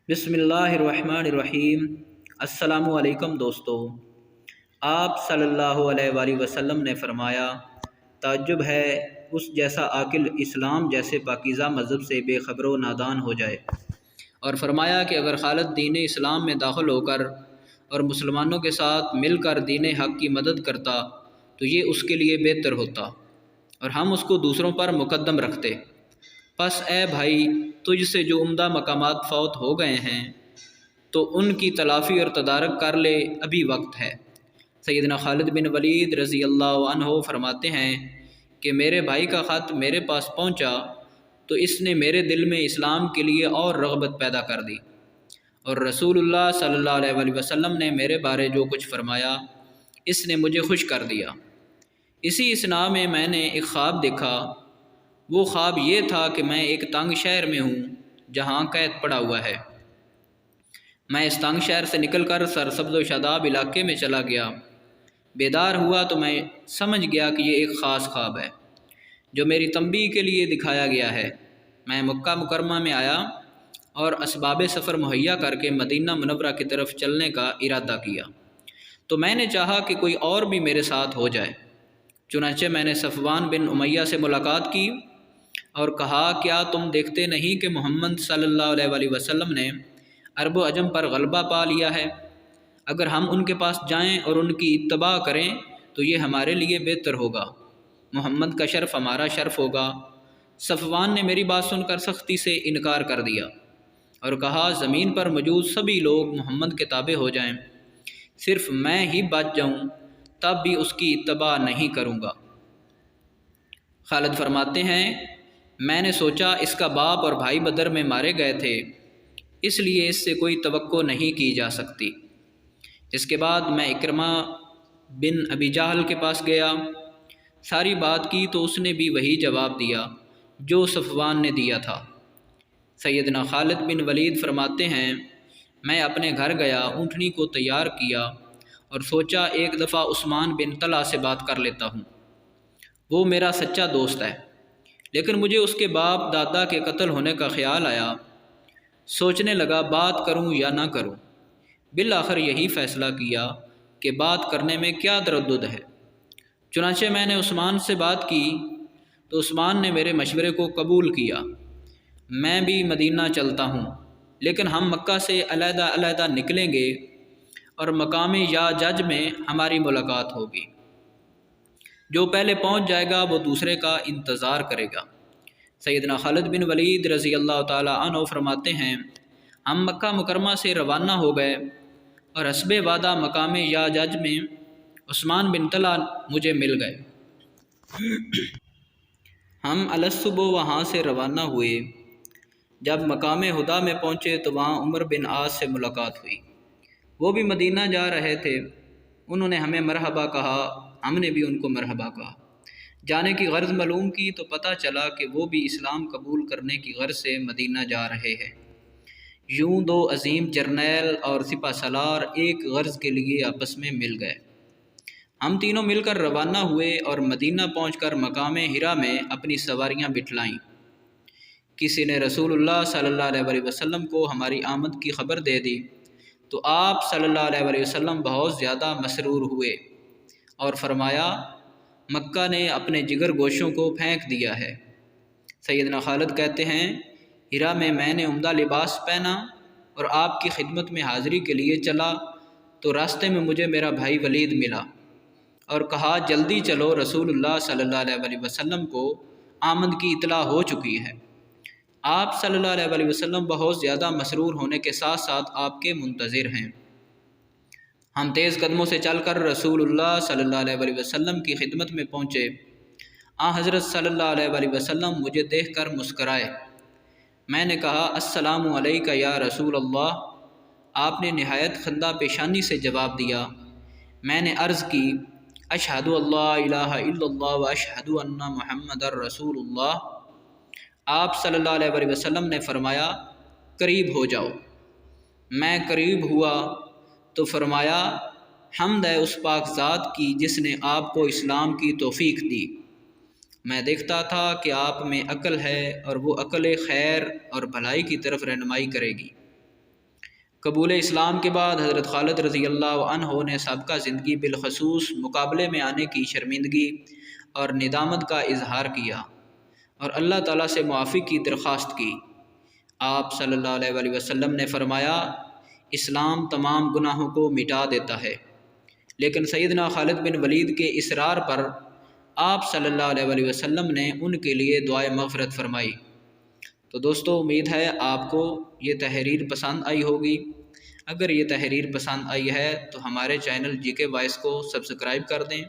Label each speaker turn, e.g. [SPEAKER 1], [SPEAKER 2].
[SPEAKER 1] بسم اللہ الرحمن الرحیم۔ السلام علیکم دوستو، آپ صلی اللہ علیہ وآلہ وسلم نے فرمایا، تعجب ہے اس جیسا عاقل اسلام جیسے پاکیزہ مذہب سے بے خبر و نادان ہو جائے۔ اور فرمایا کہ اگر خالد دین اسلام میں داخل ہو کر اور مسلمانوں کے ساتھ مل کر دین حق کی مدد کرتا تو یہ اس کے لیے بہتر ہوتا، اور ہم اس کو دوسروں پر مقدم رکھتے۔ پس اے بھائی، تجھ سے جو عمدہ مقامات فوت ہو گئے ہیں تو ان کی تلافی اور تدارک کر لے، ابھی وقت ہے۔ سیدنا خالد بن ولید رضی اللہ عنہ فرماتے ہیں کہ میرے بھائی کا خط میرے پاس پہنچا تو اس نے میرے دل میں اسلام کے لیے اور رغبت پیدا کر دی، اور رسول اللہ صلی اللہ علیہ وآلہ وسلم نے میرے بارے جو کچھ فرمایا اس نے مجھے خوش کر دیا۔ اسی اسنا میں نے ایک خواب دیکھا۔ وہ خواب یہ تھا کہ میں ایک تنگ شہر میں ہوں جہاں قید پڑا ہوا ہے۔ میں اس تنگ شہر سے نکل کر سرسبز و شاداب علاقے میں چلا گیا۔ بیدار ہوا تو میں سمجھ گیا کہ یہ ایک خاص خواب ہے جو میری تنبیہ کے لیے دکھایا گیا ہے۔ میں مکہ مکرمہ میں آیا اور اسباب سفر مہیا کر کے مدینہ منورہ کی طرف چلنے کا ارادہ کیا، تو میں نے چاہا کہ کوئی اور بھی میرے ساتھ ہو جائے۔ چنانچہ میں نے صفوان بن امیہ سے ملاقات کی اور کہا، کیا تم دیکھتے نہیں کہ محمد صلی اللہ علیہ وآلہ وسلم نے عرب و عجم پر غلبہ پا لیا ہے؟ اگر ہم ان کے پاس جائیں اور ان کی اتباع کریں تو یہ ہمارے لیے بہتر ہوگا، محمد کا شرف ہمارا شرف ہوگا۔ صفوان نے میری بات سن کر سختی سے انکار کر دیا اور کہا، زمین پر موجود سبھی لوگ محمد کے تابع ہو جائیں، صرف میں ہی بچ جاؤں تب بھی اس کی اتباع نہیں کروں گا۔ خالد فرماتے ہیں، میں نے سوچا اس کا باپ اور بھائی بدر میں مارے گئے تھے، اس لیے اس سے کوئی توقع نہیں کی جا سکتی۔ اس کے بعد میں اکرمہ بن ابی جہل کے پاس گیا، ساری بات کی تو اس نے بھی وہی جواب دیا جو صفوان نے دیا تھا۔ سیدنا خالد بن ولید فرماتے ہیں، میں اپنے گھر گیا، اونٹنی کو تیار کیا اور سوچا ایک دفعہ عثمان بن طلحہ سے بات کر لیتا ہوں، وہ میرا سچا دوست ہے۔ لیکن مجھے اس کے باپ دادا کے قتل ہونے کا خیال آیا، سوچنے لگا بات کروں یا نہ کروں۔ بالآخر یہی فیصلہ کیا کہ بات کرنے میں کیا تردد ہے۔ چنانچہ میں نے عثمان سے بات کی تو عثمان نے میرے مشورے کو قبول کیا۔ میں بھی مدینہ چلتا ہوں، لیکن ہم مکہ سے علیحدہ علیحدہ نکلیں گے اور مقام یا جج میں ہماری ملاقات ہوگی۔ جو پہلے پہنچ جائے گا وہ دوسرے کا انتظار کرے گا۔ سیدنا خالد بن ولید رضی اللہ تعالیٰ عنہ فرماتے ہیں، ہم مکہ مکرمہ سے روانہ ہو گئے اور حسب وعدہ مقام یا جج میں عثمان بن طلحہ مجھے مل گئے۔ ہم الصبح وہاں سے روانہ ہوئے۔ جب مقام ہدا میں پہنچے تو وہاں عمر بن عاص سے ملاقات ہوئی، وہ بھی مدینہ جا رہے تھے۔ انہوں نے ہمیں مرحبا کہا، ہم نے بھی ان کو مرحبا کہا۔ جانے کی غرض معلوم کی تو پتہ چلا کہ وہ بھی اسلام قبول کرنے کی غرض سے مدینہ جا رہے ہیں۔ یوں دو عظیم جرنیل اور سپہ سالار ایک غرض کے لیے آپس میں مل گئے۔ ہم تینوں مل کر روانہ ہوئے اور مدینہ پہنچ کر مقام حرا میں اپنی سواریاں بٹھلائیں۔ کسی نے رسول اللہ صلی اللہ علیہ وآلہ وسلم کو ہماری آمد کی خبر دے دی تو آپ صلی اللہ علیہ وآلہ وسلم بہت زیادہ مسرور ہوئے اور فرمایا، مکہ نے اپنے جگر گوشوں کو پھینک دیا ہے۔ سیدنا خالد کہتے ہیں، حرا میں نے عمدہ لباس پہنا اور آپ کی خدمت میں حاضری کے لیے چلا تو راستے میں مجھے میرا بھائی ولید ملا اور کہا، جلدی چلو، رسول اللہ صلی اللہ علیہ وآلہ وسلم کو آمد کی اطلاع ہو چکی ہے۔ آپ صلی اللہ علیہ وآلہ وسلم بہت زیادہ مسرور ہونے کے ساتھ ساتھ آپ کے منتظر ہیں۔ ہم تیز قدموں سے چل کر رسول اللہ صلی اللہ علیہ وآلہ وسلم کی خدمت میں پہنچے۔ حضرت صلی اللہ علیہ وآلہ وسلم مجھے دیکھ کر مسکرائے۔ میں نے کہا، السلام علیک یا رسول اللہ۔ آپ نے نہایت خندہ پیشانی سے جواب دیا۔ میں نے عرض کی، اشہد اللہ الہ الا اللہ و اشہد ان محمد رسول اللہ۔ آپ صلی اللہ علیہ وآلہ وسلم نے فرمایا، قریب ہو جاؤ۔ میں قریب ہوا تو فرمایا، حمد ہے اس پاک ذات کی جس نے آپ کو اسلام کی توفیق دی۔ میں دیکھتا تھا کہ آپ میں عقل ہے اور وہ عقل خیر اور بھلائی کی طرف رہنمائی کرے گی۔ قبول اسلام کے بعد حضرت خالد رضی اللہ عنہ نے سابقہ زندگی بالخصوص مقابلے میں آنے کی شرمندگی اور ندامت کا اظہار کیا اور اللہ تعالیٰ سے معافی کی درخواست کی۔ آپ صلی اللہ علیہ وآلہ وسلم نے فرمایا، اسلام تمام گناہوں کو مٹا دیتا ہے، لیکن سیدنا خالد بن ولید کے اصرار پر آپ صلی اللہ علیہ وآلہ وسلم نے ان کے لیے دعائے مغفرت فرمائی۔ تو دوستو، امید ہے آپ کو یہ تحریر پسند آئی ہوگی۔ اگر یہ تحریر پسند آئی ہے تو ہمارے چینل جی کے وائس کو سبسکرائب کر دیں